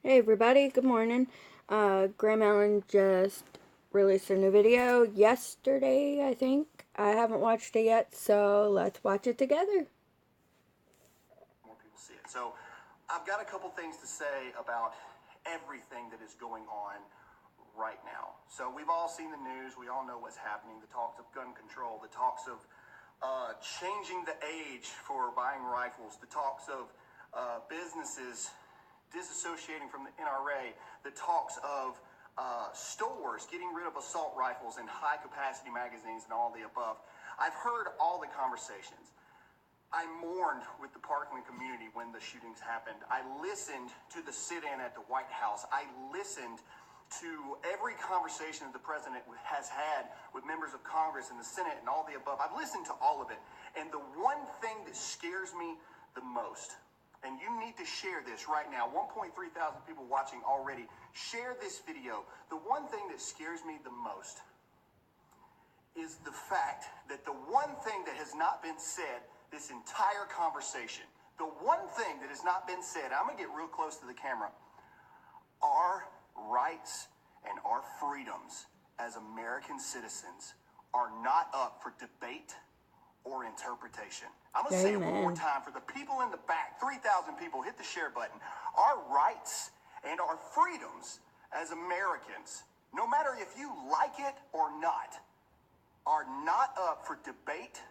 Hey everybody, good morning. Graham Allen just released a new video yesterday, I think. I haven't watched it yet, so let's watch it together. More people see it. So I've got a couple things to say about everything that is going on right now. So we've all seen the news. We all know what's happening. The talks of gun control, the talks of changing the age for buying rifles, the talks of businesses disassociating from the NRA, the talks of stores getting rid of assault rifles and high-capacity magazines and all the above. I've heard all the conversations. I mourned with the Parkland community when the shootings happened. I listened to the sit-in at the White House. I listened to every conversation that the president has had with members of Congress and the Senate and all the above. I've listened to all of it. And the one thing that scares me the most, and you need to share this right now, 1.3 thousand people watching already, share this video. The one thing that scares me the most is the fact that the one thing that has not been said this entire conversation, the one thing that has not been said, I'm going to get real close to the camera, our rights and our freedoms as American citizens are not up for debate or interpretation. I'm going to say it one more time for the people in the back, 3,000 people, hit the share button. Our rights and our freedoms as Americans, no matter if you like it or not, are not up for debate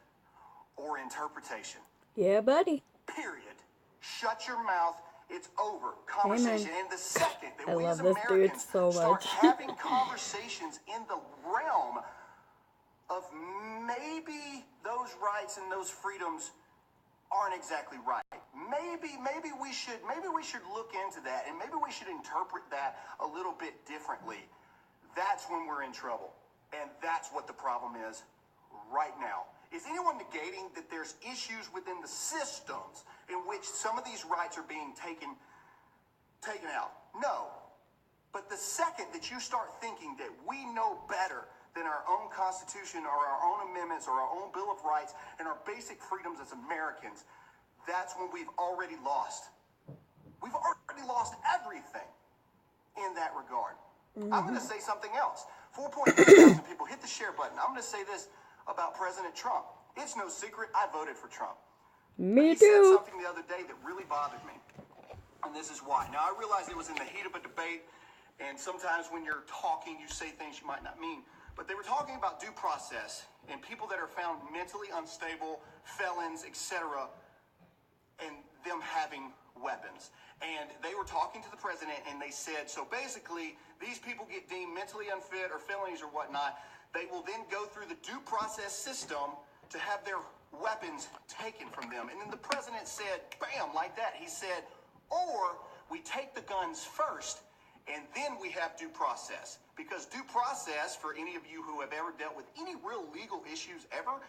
or interpretation. Yeah, buddy. Period. Shut your mouth. It's over. Conversation. Amen. And the second that I we as love this dude Americans so start much. having conversations in the realm of maybe those rights and those freedoms aren't exactly right. Maybe we should look into that, and maybe we should interpret that a little bit differently. That's when we're in trouble. And that's what the problem is right now. Is anyone negating that there's issues within the systems in which some of these rights are being taken out? No. But the second that you start thinking that we know better than our own Constitution or our own amendments or our own Bill of Rights and our basic freedoms as Americans, that's when we've already lost. We've already lost everything in that regard. I'm going to say something else. 4.3 thousand people hit the share button. I'm going to say this about President Trump. It's no secret I voted for Trump. Me he too. said something the other day that really bothered me. And this is why. Now, I realize it was in the heat of a debate, and sometimes when you're talking, you say things you might not mean. But they were talking about due process and people that are found mentally unstable, felons, etc., and them having weapons. And they were talking to the president, and they said, so basically, these people get deemed mentally unfit or felonies or whatnot. They will then go through the due process system to have their weapons taken from them. And then the president said, bam, like that. He said, or we take the guns first, and then we have due process. Because due process, for any of you who have ever dealt with any real legal issues ever,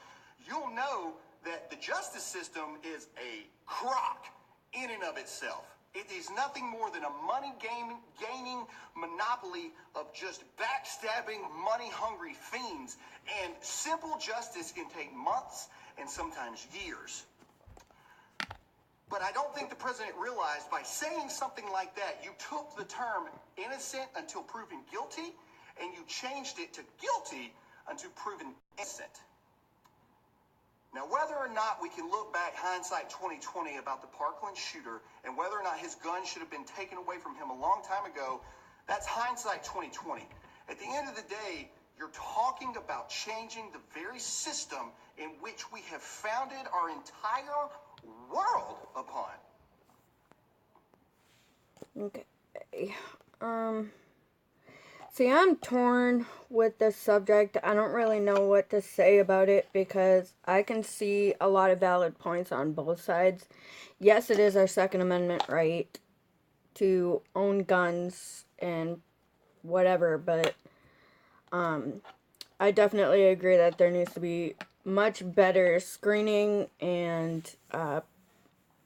you'll know that the justice system is a crock in and of itself. It is nothing more than a money-gaining monopoly of just backstabbing, money-hungry fiends. And simple justice can take months and sometimes years. But I don't think the president realized by saying something like that, you took the term innocent until proven guilty, and you changed it to guilty until proven innocent. Now, whether or not we can look back, hindsight 2020, about the Parkland shooter and whether or not his gun should have been taken away from him a long time ago, that's hindsight 2020. At the end of the day, you're talking about changing the very system in which we have founded our entire world upon. Okay. See, I'm torn with this subject. I don't really know what to say about it because I can see a lot of valid points on both sides. Yes, it is our Second Amendment right to own guns and whatever, but I definitely agree that there needs to be much better screening and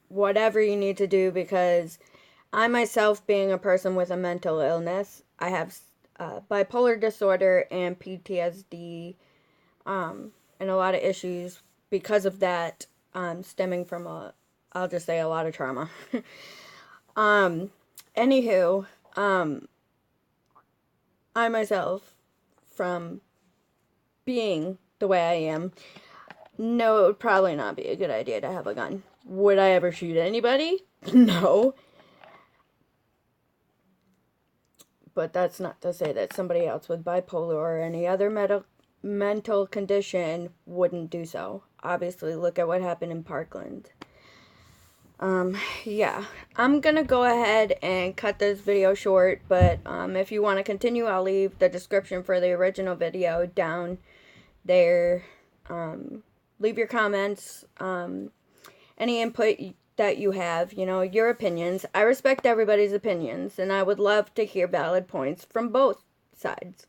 whatever you need to do, because I myself, being a person with a mental illness, I have bipolar disorder and PTSD, and a lot of issues because of that, Stemming from I'll just say a lot of trauma. Anywho, I myself, from being the way I am, no, it would probably not be a good idea to have a gun. Would I ever shoot anybody? No. But that's not to say that somebody else with bipolar or any other mental condition wouldn't do so. Obviously, look at what happened in Parkland. Yeah, I'm gonna go ahead and cut this video short, but if you want to continue, I'll leave the description for the original video down there. Leave your comments, any input that you have, your opinions. I respect everybody's opinions, and I would love to hear valid points from both sides.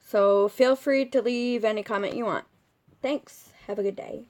So feel free to leave any comment you want. Thanks. Have a good day.